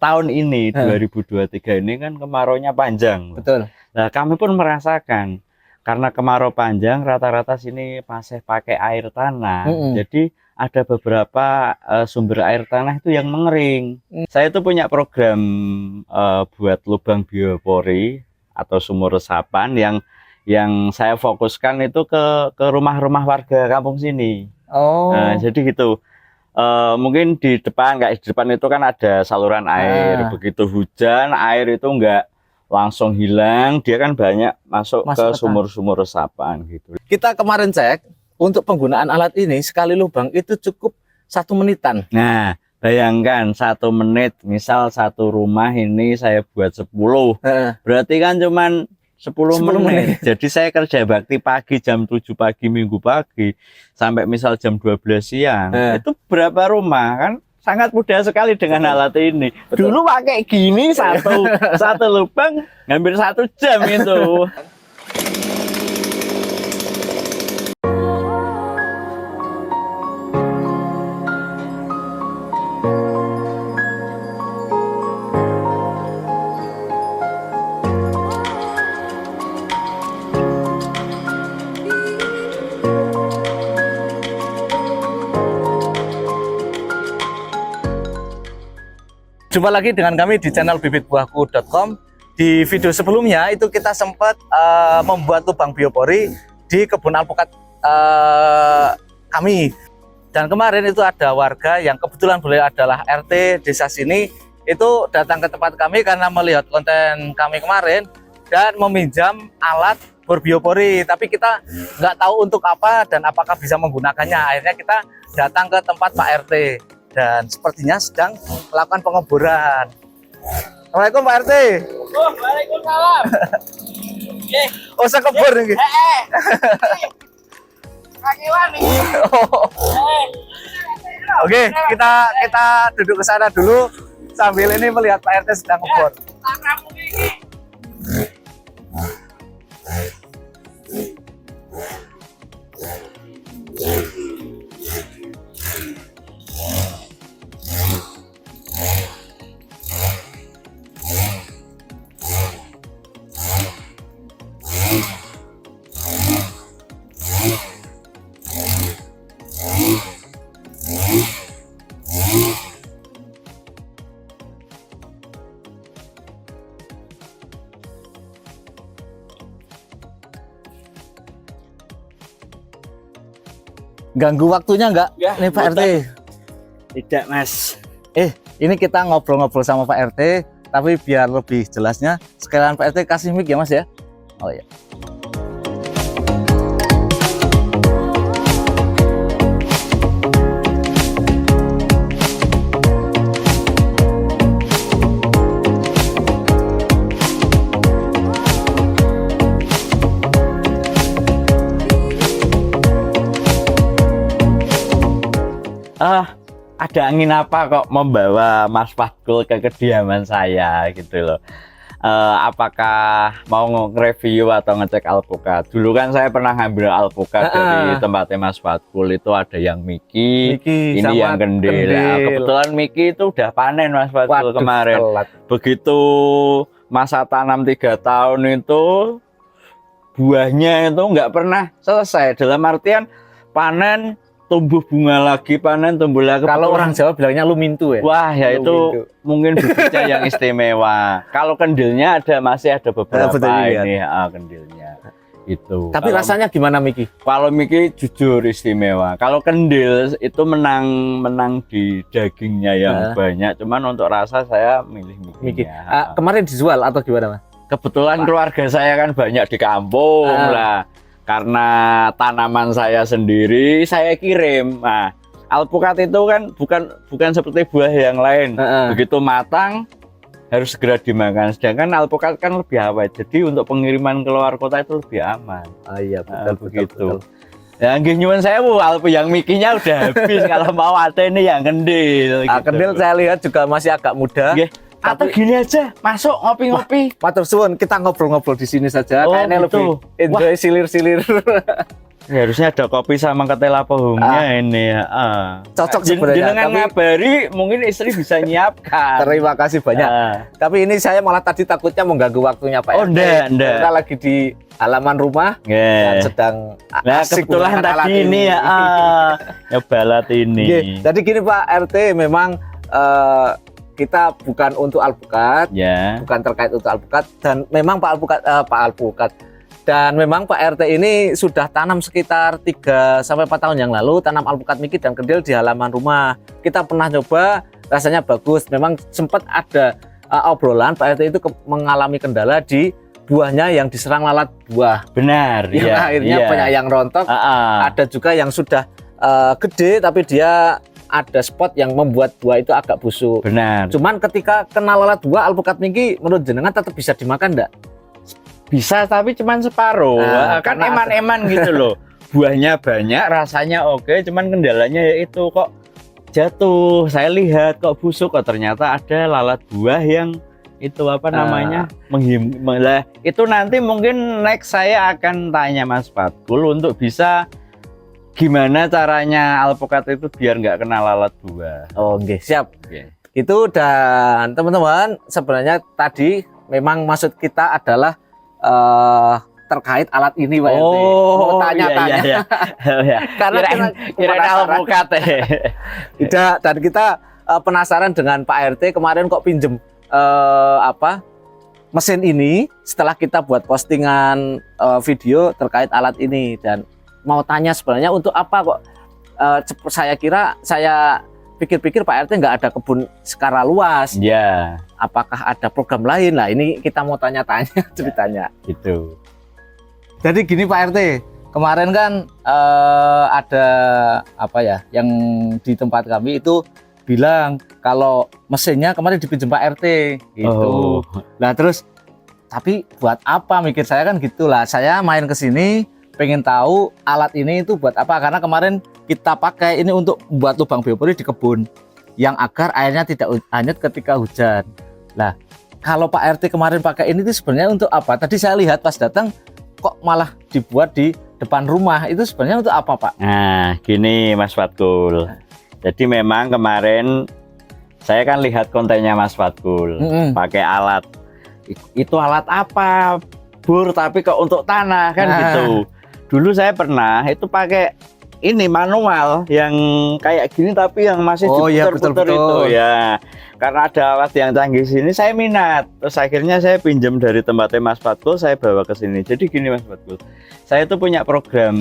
tahun ini 2023 ini kan kemaraunya panjang. Betul. Nah, kami pun merasakan karena kemarau panjang rata-rata sini masih pakai air tanah. Jadi ada beberapa sumber air tanah itu yang mengering. Saya itu punya program buat lubang biopori atau sumur resapan yang saya fokuskan itu ke rumah-rumah warga kampung sini. Nah, jadi gitu. Mungkin di depan, kayak di depan itu kan ada saluran air. Begitu hujan, air itu enggak langsung hilang, dia kan banyak masuk ke sumur-sumur resapan gitu. Kita kemarin cek untuk penggunaan alat ini sekali lubang itu cukup 1 menitan. Nah, bayangkan 1 menit, misal satu rumah ini saya buat 10, berarti kan cuman 10 menit. Jadi saya kerja bakti pagi jam 7 pagi Minggu pagi sampai misal jam 12 siang. Itu berapa rumah kan? Sangat mudah sekali dengan alat ini. Dulu pakai gini satu lubang hampir 1 jam itu. Jumpa lagi dengan kami di channel bibitbuahku.com. Di video sebelumnya itu kita sempat membuat lubang biopori di kebun alpukat kami. Dan kemarin itu ada warga yang kebetulan beliau adalah RT desa sini, itu datang ke tempat kami karena melihat konten kami kemarin dan meminjam alat berbiopori. Tapi kita nggak tahu untuk apa dan apakah bisa menggunakannya. Akhirnya kita datang ke tempat Pak RT. Dan sepertinya sedang melakukan pengeboran. Assalamualaikum Pak RT. Oh, waalaikumsalam. Oh, saya kebor nih. Oke, kita duduk ke sana dulu sambil ini melihat Pak RT sedang kebor. Ganggu waktunya enggak nih Pak RT? Tidak, Mas. Ini kita ngobrol-ngobrol sama Pak RT, tapi biar lebih jelasnya sekalian Pak RT kasih mic ya Mas ya. Oh ya. Ada angin apa kok membawa Mas Fatkul ke kediaman saya gitu loh. Apakah mau nge-review atau ngecek alpukat? Dulu kan saya pernah ngambil alpukat dari tempatnya Mas Fatkul, itu ada yang Miki ini yang kendil. Nah, kebetulan Miki itu udah panen Mas Fatkul kemarin. Begitu masa tanam 3 tahun itu buahnya itu nggak pernah selesai. Dalam artian panen, tumbuh bunga lagi, panen, tumbuh lagi. Kalau orang Jawa bilangnya lumintu ya. Wah, ya itu mungkin bibitnya yang istimewa. Kalau kendilnya masih ada beberapa ini kendilnya. Itu. Tapi rasanya gimana Miki? Kalau Miki jujur istimewa. Kalau kendil itu menang di dagingnya yang banyak. Cuman untuk rasa saya milih Miki. Kemarin dijual atau gimana Mas? Kebetulan keluarga saya kan banyak di kampung lah. Karena tanaman saya sendiri, saya kirim. Nah, alpukat itu kan bukan seperti buah yang lain. Begitu matang harus segera dimakan. Sedangkan alpukat kan lebih awet. Jadi untuk pengiriman ke luar kota itu lebih aman. Iya, betul, begitu. Ya, nyuwun saya yang Mikinya udah habis. Kalau mau ada ini yang kendil. Kendil saya lihat juga masih agak muda. Atau gini aja, masuk ngopi-ngopi. Matur suwun, kita ngobrol-ngobrol di sini saja. Kayaknya gitu. Lebih enjoy silir-silir. Ya, harusnya ada kopi sama ketela pohonnya ini ya. Cocok sebenarnya. Jenengan ngabari mungkin istri bisa nyiapkan. Terima kasih banyak. Tapi ini saya malah tadi takutnya mengganggu waktunya Pak Oh, RT. enggak. Kita lagi di halaman rumah dan sedang nah, asik kebetulan tadi ini ya. Ya balat ini. Jadi gini Pak RT, memang kita bukan untuk alpukat, bukan terkait untuk alpukat, dan memang Pak Alpukat dan memang Pak RT ini sudah tanam sekitar 3 sampai 4 tahun yang lalu, tanam alpukat Mickey dan kedil di halaman rumah. Kita pernah coba, rasanya bagus. Memang sempat ada obrolan Pak RT itu mengalami kendala di buahnya yang diserang lalat buah. Benar. Yang akhirnya banyak yang rontok. Ada juga yang sudah gede tapi dia ada spot yang membuat buah itu agak busuk. Benar. Cuman ketika kena lalat buah, alpukat Mickey menurut jenengan tetap bisa dimakan enggak? Bisa, tapi cuman separuh. Kan eman-eman gitu loh. Buahnya banyak, rasanya oke, cuman kendalanya yaitu kok jatuh. Saya lihat kok busuk, kok ternyata ada lalat buah yang itu apa namanya itu nanti mungkin next saya akan tanya Mas Fatkul untuk bisa gimana caranya alpukat itu biar nggak kena lalat buah. Oh, oke, siap. Itu, dan teman-teman sebenarnya tadi memang maksud kita adalah terkait alat ini Pak RT. Mau tanya-tanya. Karena kira alpukat tidak, dan kita penasaran dengan Pak RT kemarin kok pinjem mesin ini setelah kita buat postingan video terkait alat ini, dan mau tanya sebenarnya untuk apa kok. Saya pikir-pikir Pak RT nggak ada kebun skala luas. Apakah ada program lain? Nah, ini kita mau tanya-tanya ceritanya. Gitu. Jadi gini Pak RT, kemarin kan ada yang di tempat kami itu bilang kalau mesinnya kemarin dipinjam Pak RT gitu. Nah terus, tapi buat apa, mikir saya kan gitulah. Saya main ke sini pengen tahu alat ini itu buat apa, karena kemarin kita pakai ini untuk buat lubang biopori di kebun yang agar airnya tidak hanyut ketika hujan. Nah, kalau Pak RT kemarin pakai ini itu sebenarnya untuk apa? Tadi saya lihat pas datang kok malah dibuat di depan rumah. Itu sebenarnya untuk apa, Pak? Nah, gini Mas Fatkul. Jadi memang kemarin saya kan lihat kontennya Mas Fatkul pakai alat. Itu alat apa, Bur? Tapi kok untuk tanah kan gitu. Dulu saya pernah itu pakai ini manual yang kayak gini tapi yang masih diputer-puter itu ya. Karena ada alat yang canggih sini saya minat. Terus akhirnya saya pinjam dari tempatnya Mas Fatkul, saya bawa ke sini. Jadi gini Mas Fatkul, saya itu punya program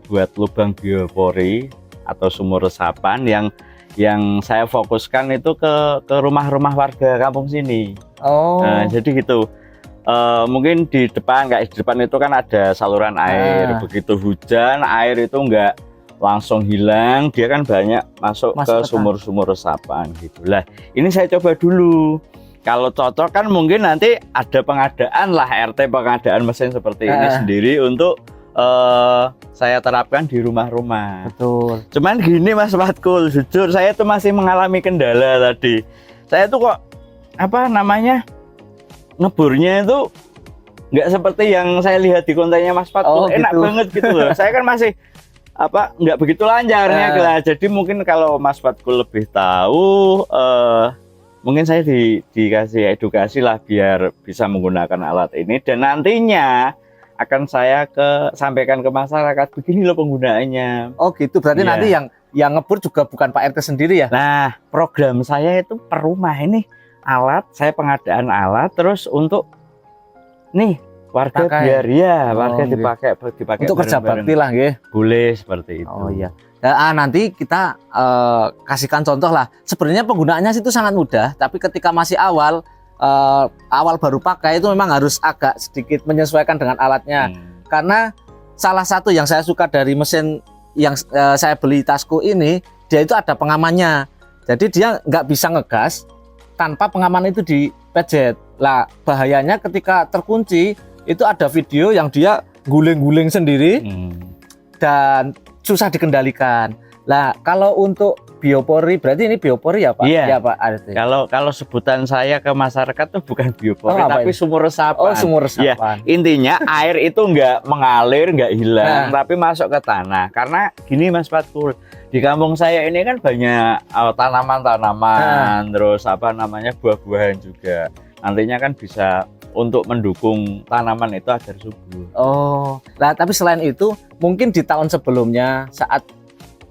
buat lubang biopori atau sumur resapan yang saya fokuskan itu ke rumah-rumah warga kampung sini. Nah, jadi gitu. Mungkin di depan, kayak di depan itu kan ada saluran air. Begitu hujan, air itu enggak langsung hilang, dia kan banyak masuk ke sumur-sumur resapan gitu. Lah, ini saya coba dulu. Kalau cocok kan mungkin nanti ada pengadaan lah RT, pengadaan mesin seperti ini sendiri untuk saya terapkan di rumah-rumah. Betul. Cuman gini Mas Fatkul, jujur saya tuh masih mengalami kendala tadi. Saya tuh kok ngeburnya itu nggak seperti yang saya lihat di kontennya Mas Fatkul. Enak banget gitu loh. Saya kan masih nggak begitu lancarnya lah. Jadi mungkin kalau Mas Fatkul lebih tahu, mungkin saya dikasih edukasi lah biar bisa menggunakan alat ini, dan nantinya akan saya sampaikan ke masyarakat begini loh penggunaannya. Oh gitu, berarti nanti yang ngebur juga bukan Pak RT sendiri ya? Nah, program saya itu per rumah ini alat, saya pengadaan alat terus untuk nih warga biar warga dipakai untuk kerja bakti lah ya. Boleh seperti itu. Oh iya. Nah, nanti kita kasihkan contoh lah. Sebenarnya penggunaannya itu sangat mudah, tapi ketika masih awal baru pakai itu memang harus agak sedikit menyesuaikan dengan alatnya. Karena salah satu yang saya suka dari mesin yang saya beli Tasco ini, dia itu ada pengamannya. Jadi dia nggak bisa ngegas tanpa pengaman itu dipejet. Lah bahayanya ketika terkunci itu ada video yang dia guling-guling sendiri dan susah dikendalikan. Lah kalau untuk biopori, berarti ini biopori ya Pak? Iya. Ya Pak Arti. Kalau sebutan saya ke masyarakat tuh bukan biopori, tapi ini? sumur resapan. Oh, sumur Ya, resapan. intinya air itu nggak mengalir, nggak hilang, tapi masuk ke tanah. Karena gini Mas Fatkul, di kampung saya ini kan banyak tanaman-tanaman, terus apa namanya buah-buahan juga. Nantinya kan bisa untuk mendukung tanaman itu agar subur. Oh, nah tapi selain itu mungkin di tahun sebelumnya saat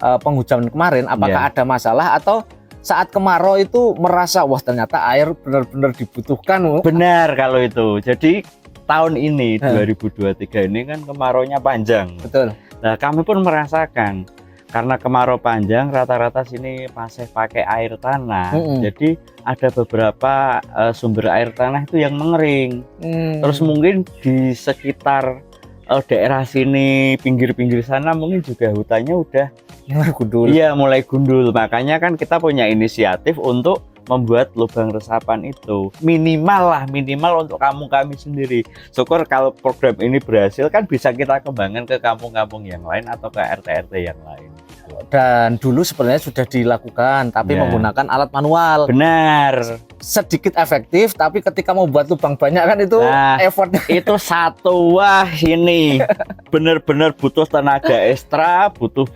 penghujan kemarin, apakah ada masalah atau saat kemarau itu merasa wah ternyata air benar-benar dibutuhkan? Benar kalau itu. Jadi tahun ini 2023 ini kan kemaraunya panjang. Betul. Nah kami pun merasakan karena kemarau panjang rata-rata sini masih pakai air tanah. Jadi ada beberapa sumber air tanah itu yang mengering. Terus mungkin di sekitar daerah sini pinggir-pinggir sana mungkin juga hutannya udah mulai gundul. Iya, mulai gundul. Makanya kan kita punya inisiatif untuk membuat lubang resapan itu minimal untuk kami sendiri. Syukur kalau program ini berhasil kan bisa kita kembangkan ke kampung-kampung yang lain atau ke RT-RT yang lain. Dan dulu sebenarnya sudah dilakukan, tapi menggunakan alat manual. Benar. Sedikit efektif, tapi ketika mau buat lubang banyak kan itu effortnya. Itu satu, wah ini benar-benar butuh tenaga ekstra, butuh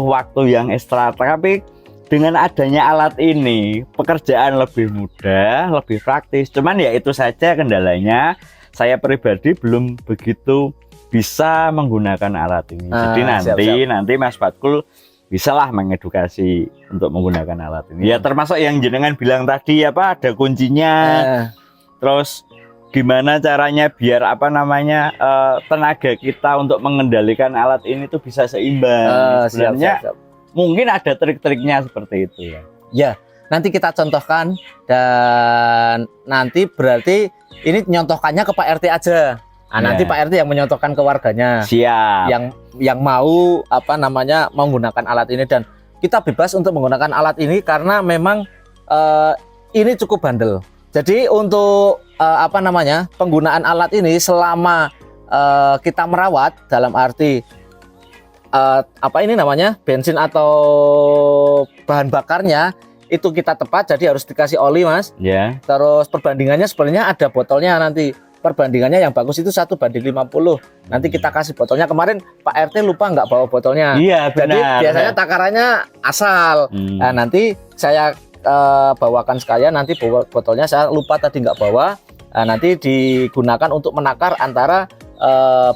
waktu yang ekstra. Tapi dengan adanya alat ini, pekerjaan lebih mudah, lebih praktis. Cuman ya itu saja kendalanya. Saya pribadi belum begitu bisa menggunakan alat ini. Jadi nanti Mas Fatkul bisalah mengedukasi untuk menggunakan alat ini. Ya termasuk yang jenengan bilang tadi apa ada kuncinya. Terus gimana caranya biar apa namanya tenaga kita untuk mengendalikan alat ini tuh bisa seimbang. Sebenarnya mungkin ada trik-triknya seperti itu ya. Ya, nanti kita contohkan dan nanti berarti ini nyontohkannya ke Pak RT aja. Nah, nanti Pak RT yang menyontohkan ke warganya. Siap. Yang mau apa namanya menggunakan alat ini dan kita bebas untuk menggunakan alat ini karena memang ini cukup bandel. Jadi untuk apa namanya penggunaan alat ini selama kita merawat dalam arti apa ini namanya bensin atau bahan bakarnya itu kita tepat, jadi harus dikasih oli Mas. Terus perbandingannya sebenarnya ada botolnya nanti. Perbandingannya yang bagus itu 1:50. Nanti kita kasih botolnya. Kemarin Pak RT lupa nggak bawa botolnya. Iya benar. Jadi biasanya takarannya asal. Nah, nanti saya bawakan sekalian. Nanti botolnya saya lupa tadi nggak bawa. Nah, nanti digunakan untuk menakar antara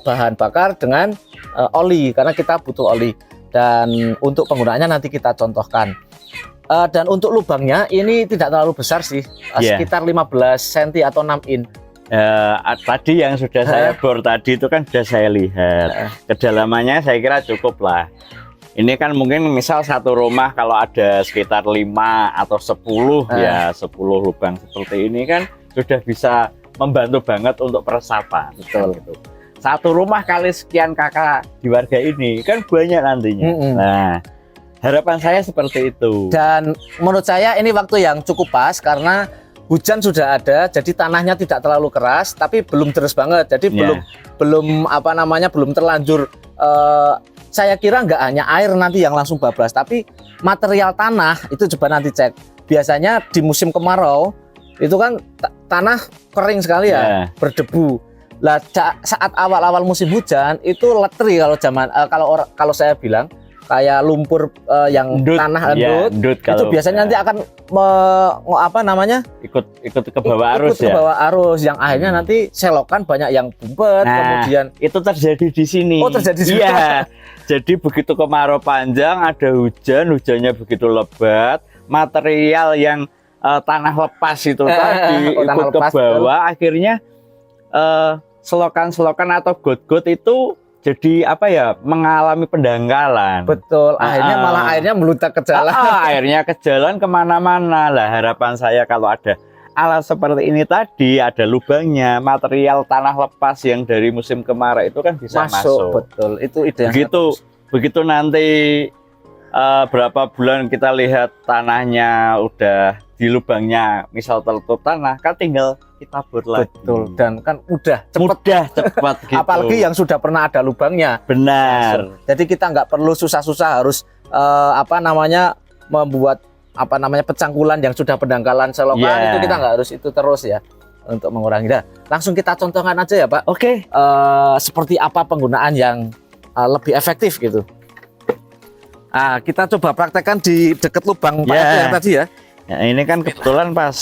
bahan bakar dengan oli karena kita butuh oli. Dan untuk penggunaannya nanti kita contohkan. Dan untuk lubangnya ini tidak terlalu besar sih, sekitar 15 cm atau 6 in. Tadi yang sudah saya bor tadi itu kan sudah saya lihat kedalamannya, saya kira cukup lah. Ini kan mungkin misal satu rumah kalau ada sekitar 5 atau 10 ya 10 lubang seperti ini kan sudah bisa membantu banget untuk peresapan. Betul gitu. Satu rumah kali sekian kakak di warga ini kan banyak nantinya. Nah harapan saya seperti itu. Dan menurut saya ini waktu yang cukup pas karena hujan sudah ada, jadi tanahnya tidak terlalu keras, tapi belum deras banget. Jadi belum apa namanya belum terlanjur. Saya kira nggak hanya air nanti yang langsung bablas, tapi material tanah itu coba nanti cek. Biasanya di musim kemarau itu kan tanah kering sekali ya, berdebu. Lah saat awal-awal musim hujan itu letri kalau zaman kalau saya bilang kayak lumpur yang endut, tanah endut itu biasanya nanti akan apa namanya ikut ke bawah arus ke bawah arus yang akhirnya nanti selokan banyak yang bumpet. Kemudian itu terjadi di sini. Oh, terjadi di sini. Iya. Jadi begitu kemarau panjang ada hujannya begitu lebat, material yang tanah lepas itu tadi ikut ke bawah, akhirnya selokan-selokan atau got-got itu jadi apa ya mengalami pendangkalan. Betul. Akhirnya malah airnya meludak ke jalan. Airnya ke jalan kemana-mana. Lah harapan saya kalau ada alat seperti ini tadi, ada lubangnya, material tanah lepas yang dari musim kemarau itu kan bisa masuk. Betul. Itu ide. Begitu nanti berapa bulan kita lihat tanahnya udah di lubangnya, misal tertutup tanah, kan tinggal kita bor lagi. Betul. Dan kan udah cepat gitu. Apalagi yang sudah pernah ada lubangnya. Benar. Jadi kita nggak perlu susah-susah harus apa namanya membuat apa namanya pecangkulan yang sudah pendangkalan selokan itu kita nggak harus itu terus ya untuk mengurangi. Nah, langsung kita contohkan aja ya Pak. Oke. Seperti apa penggunaan yang lebih efektif gitu. Nah, kita coba praktekkan di dekat lubang Pak RT yang tadi ya. Ya, ini kan kebetulan pas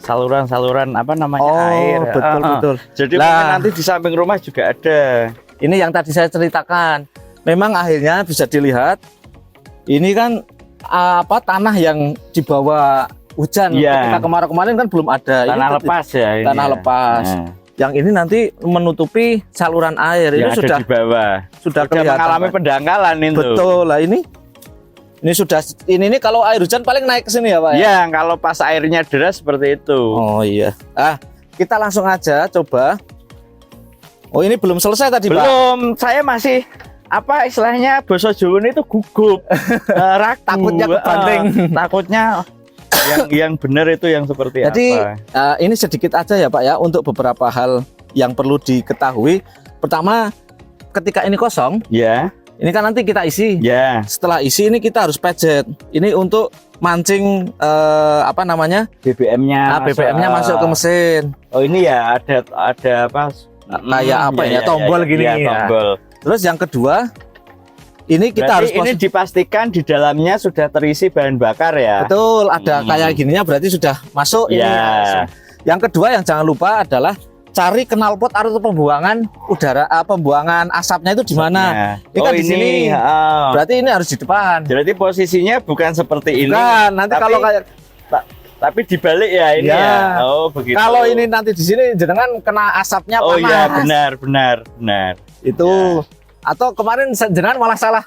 saluran-saluran apa namanya air. Betul. Jadi mungkin nanti di samping rumah juga ada. Ini yang tadi saya ceritakan. Memang akhirnya bisa dilihat ini kan tanah yang di bawah hujan. Ketika kemarau kemarin kan belum ada. Tanah ini lepas ya. Tanah lepas. Nah. Yang ini nanti menutupi saluran air. Ini sudah di bawah. Sudah kelihatan, mengalami pendangkalan itu. Betul lah ini sudah ini kalau air hujan paling naik ke sini ya Pak ya? Iya, kalau pas airnya deras seperti itu. Oh iya. Kita langsung aja coba. Oh ini belum selesai tadi Pak? Belum, saya masih apa istilahnya bahasa Jawa itu gugup. Ragu. Takutnya kebanting. Takutnya yang benar itu yang seperti Jadi, apa. ini sedikit aja ya Pak ya untuk beberapa hal yang perlu diketahui. Pertama, ketika ini kosong, ini kan nanti kita isi. Setelah isi ini kita harus pejet. Ini untuk mancing BBM-nya masuk ke mesin. Oh ini ya ada apa? Kayak apa ya? Tombol gini ya. Tombol. Terus yang kedua, ini kita harus ini dipastikan di dalamnya sudah terisi bahan bakar ya. Betul, ada kayak gininya berarti sudah masuk ini. Yang kedua yang jangan lupa adalah cari knalpot atau pembuangan udara, pembuangan asapnya itu di mana. Ini kan di sini. Berarti ini harus di depan. Berarti posisinya bukan seperti ini. Nanti kalau kayak tapi dibalik ya ini ya. Oh begitu. Kalau ini nanti di sini jenengan kena asapnya panas. Oh iya benar. Itu. Atau kemarin jenengan malah salah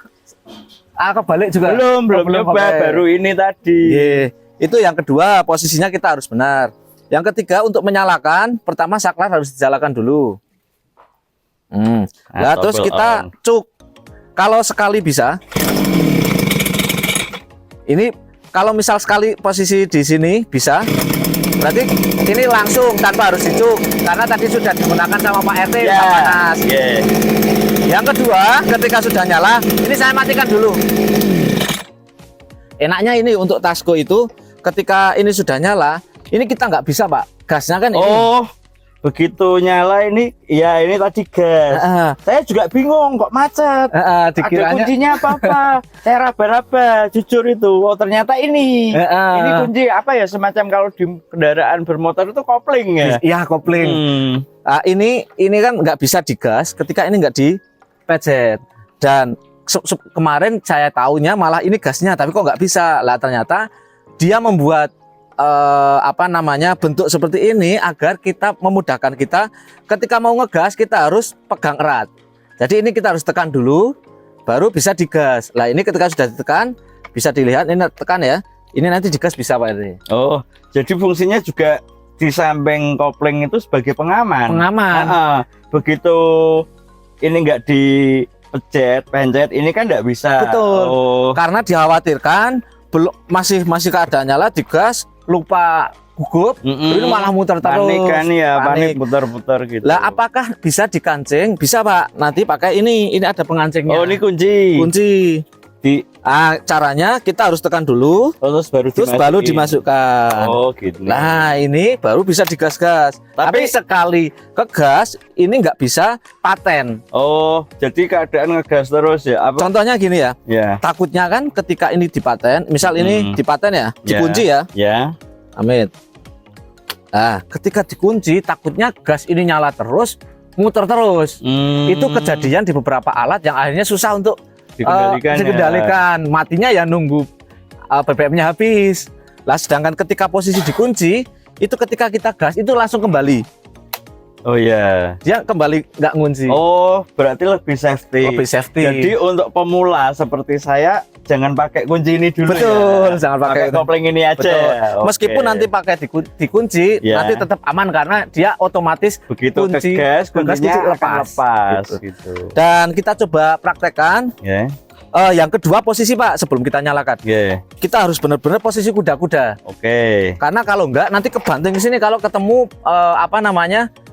kebalik juga. Belum nyoba, baru ini tadi. Itu yang kedua, posisinya kita harus benar. Yang ketiga, untuk menyalakan, pertama saklar harus dinyalakan dulu. Nah, terus kita cuk. Kalau sekali bisa. Ini kalau misal sekali posisi di sini bisa. Berarti ini langsung tanpa harus dicuk. Karena tadi sudah digunakan sama Pak RT panas. Yang kedua, ketika sudah nyala, ini saya matikan dulu. Enaknya ini untuk Tasco itu, ketika ini sudah nyala, ini kita nggak bisa Pak, gasnya kan ini. Oh, begitu nyala ini, ya ini tadi gas. Saya juga bingung kok macet. Ada kuncinya apa? Saya raba-raba, jujur itu. Oh ternyata ini. Ini kunci apa ya? Semacam kalau di kendaraan bermotor itu kopling ya? Iya kopling. Ini kan nggak bisa digas, ketika ini nggak dipejet. Dan kemarin saya taunya malah ini gasnya, tapi kok nggak bisa. Lah ternyata dia membuat bentuk seperti ini agar kita memudahkan kita ketika mau ngegas kita harus pegang erat. Jadi ini kita harus tekan dulu baru bisa digas. Lah ini ketika sudah ditekan bisa dilihat ini tekan ya. Ini nanti digas bisa Pak ini. Oh, jadi fungsinya juga di samping kopling itu sebagai pengaman. Begitu ini enggak pencet ini kan enggak bisa. Betul. Karena dikhawatirkan belum masih keadaan nyala digas lupa gugup, ini malah muter terus. Panik kan ya, panik muter-muter gitu. Lah apakah bisa dikancing? Bisa Pak, nanti pakai ini ada pengancingnya. Oh ini kunci. Caranya kita harus tekan dulu, terus baru dimasukkan. Oh gitu. Nah ini baru bisa digas-gas. Tapi sekali kegas ini nggak bisa paten. Oh jadi keadaan ngegas terus ya? Contohnya gini ya. Takutnya kan ketika ini dipaten, misal ini dipaten ya, dikunci ya. Amit. Nah ketika dikunci takutnya gas ini nyala terus, muter terus. Itu kejadian di beberapa alat yang akhirnya susah untuk dikendalikan. Matinya ya nunggu BBM-nya habis. Lah sedangkan ketika posisi dikunci itu ketika kita gas itu langsung kembali. Oh iya. Dia kembali nggak ngunci. Oh berarti lebih safety. Jadi untuk pemula seperti saya jangan pakai kunci ini dulu. Betul. Jangan pakai kopling ini aja. Meskipun nanti pakai dikunci nanti tetap aman karena dia otomatis begitu kunci gas kuncinya lepas. Gitu. Dan kita coba praktekkan. Yang kedua posisi Pak sebelum kita nyalakan. Kita harus benar-benar posisi kuda-kuda. Karena kalau enggak nanti kebanting ke sini kalau ketemu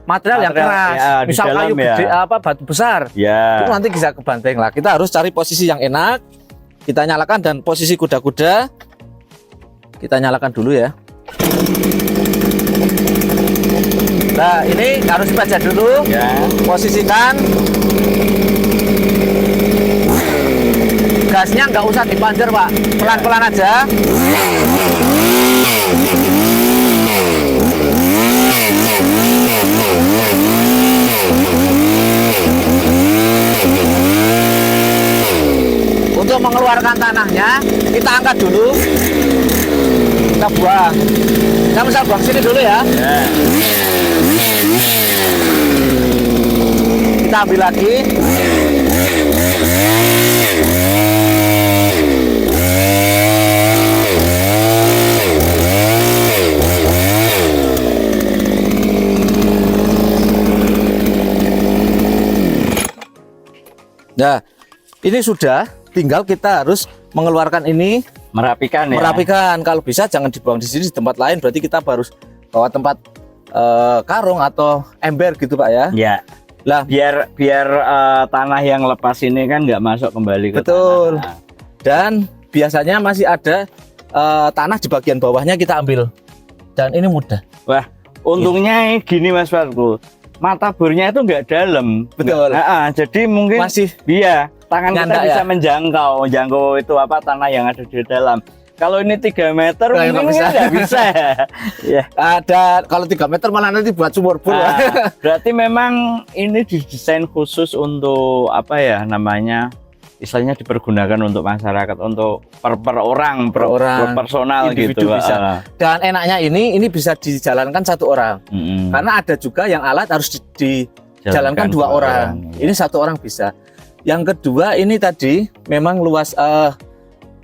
material yang keras. Misal kayu gede batu besar. Itu nanti bisa kebanting lah. Kita harus cari posisi yang enak. Kita nyalakan dan posisi kuda-kuda Kita nyalakan dulu ya. Nah, ini harus baca dulu. Ya. Posisikan. Gasnya nggak usah dipanjer, Pak. Pelan-pelan aja. Untuk mengeluarkan tanahnya, kita angkat dulu. Kita buang. Kita misal buang sini dulu ya. Ya. Kita ambil lagi. Nah, ini sudah, tinggal kita harus mengeluarkan ini, Merapikan ya. merapikan. Kalau bisa jangan dibuang di sini, di tempat lain. Berarti kita harus bawa tempat karung atau ember gitu, Pak ya. Ya. Lah, Biar tanah yang lepas ini kan nggak masuk kembali ke betul. tanah. Dan biasanya masih ada tanah di bagian bawahnya, kita ambil. Dan ini mudah. Wah, untungnya gini Mas Fatku. Mata bornya itu nggak dalam. Betul. Jadi mungkin Masih iya, tangan nyandak kita bisa ya? menjangkau itu apa tanah yang ada di dalam. Kalau ini 3 meter Nggak mungkin bisa. nggak bisa. Ya. ada, kalau 3 meter malah nanti buat sumur pun. Nah, berarti memang ini didesain khusus untuk apa ya namanya? Istilahnya dipergunakan untuk masyarakat, untuk per orang, per personal individu gitu. bisa. Dan enaknya ini bisa dijalankan 1 orang. Karena ada juga yang alat harus dijalankan 2 orang. Ini 1 orang bisa. Yang kedua, ini tadi memang luas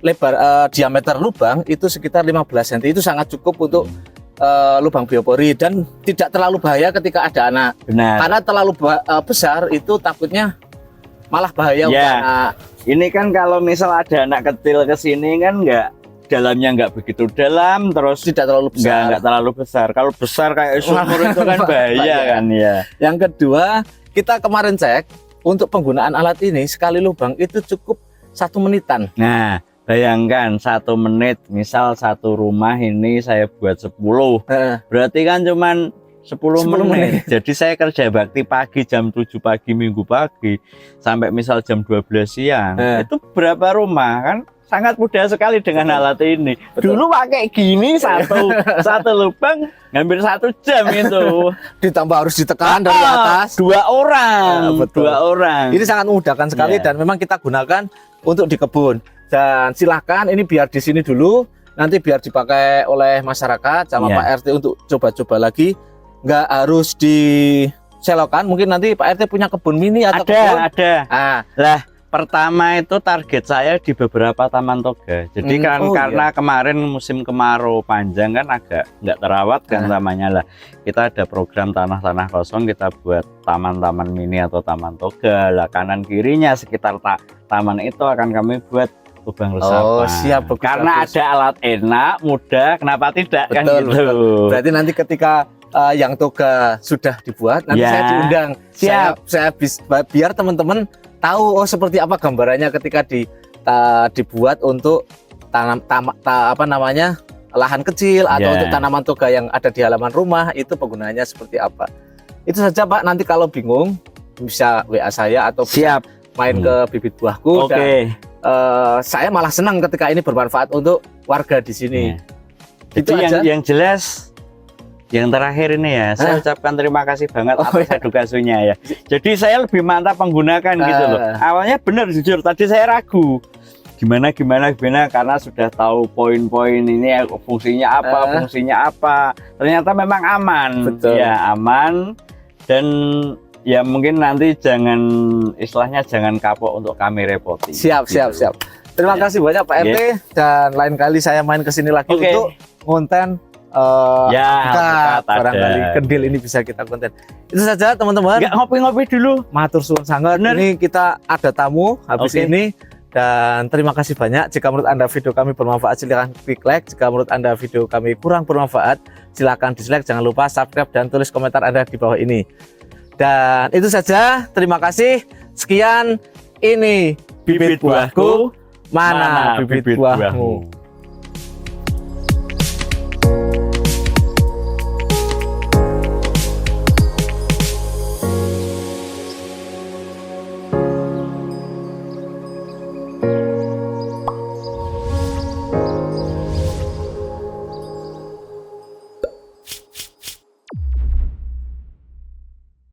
lebar diameter lubang itu sekitar 15 cm. Itu sangat cukup untuk lubang biopori dan tidak terlalu bahaya ketika ada anak. Benar. Karena terlalu besar itu takutnya malah bahaya untuk Ya. anak. Ini kan kalau misal ada anak kecil ke sini kan dalamnya nggak begitu dalam, terus Tidak terlalu besar. nggak terlalu besar. Kalau besar kayak sumur itu kan bahaya Bahaya. kan ya. Yang kedua, kita kemarin cek untuk penggunaan alat ini sekali lubang itu cukup 1 menitan. Nah, bayangkan 1 menit, misal 1 rumah ini saya buat 10, berarti kan cuman 10 menit. Jadi saya kerja bakti pagi jam 7 pagi Minggu pagi sampai misal jam 12 siang. Itu berapa rumah kan? Sangat mudah sekali dengan alat ini. Betul. Dulu pakai gini satu lubang ngambil 1 jam itu. Ditambah harus ditekan dari atas. 2 orang. Betul. 2 orang. Ini sangat memudahkan sekali dan memang kita gunakan untuk di kebun. Dan silahkan ini biar di sini dulu, nanti biar dipakai oleh masyarakat sama Pak RT untuk coba-coba lagi. Nggak harus diselokan, mungkin nanti Pak RT punya kebun mini atau kebun. Ada. Ah, Lah, pertama itu target saya di beberapa taman toga. Jadi karena kemarin musim kemarau panjang kan agak nggak terawat kan tamannya lah. Kita ada program tanah-tanah kosong, kita buat taman-taman mini atau taman toga. Lah kanan kirinya sekitar taman itu akan kami buat lubang resapan. Oh, siap. Karena ada alat enak, mudah, kenapa tidak kan gitu. Betul. Berarti nanti ketika yang toga sudah dibuat, nanti saya diundang. Siap. Saya biar teman-teman tahu seperti apa gambarannya ketika dibuat untuk lahan kecil atau untuk tanaman toga yang ada di halaman rumah, itu penggunaannya seperti apa. Itu saja Pak, nanti kalau bingung bisa WA saya atau bisa main ke Bibit Buahku. Dan saya malah senang ketika ini bermanfaat untuk warga di sini. Itu yang jelas. Yang terakhir ini ya, saya ucapkan terima kasih banget atas edukasinya ya. Jadi saya lebih mantap menggunakan gitu loh. Awalnya benar jujur, tadi saya ragu. Gimana karena sudah tahu poin-poin ini fungsinya apa. Ternyata memang aman. Betul. Ya, aman dan ya mungkin nanti jangan kapok untuk kami repoti. Siap. Terima kasih banyak Pak RT dan lain kali saya main ke sini lagi untuk konten barangkali kendil ini bisa kita konten. Itu saja teman-teman. Nggak ngopi-ngopi dulu. Matur suwun sangat. Ini kita ada tamu habis ini dan terima kasih banyak. Jika menurut Anda video kami bermanfaat silahkan klik like. Jika menurut Anda video kami kurang bermanfaat silahkan dislike. Jangan lupa subscribe dan tulis komentar Anda di bawah ini. Dan itu saja. Terima kasih. Sekian, ini Bibit Buahku. Mana bibit buahmu?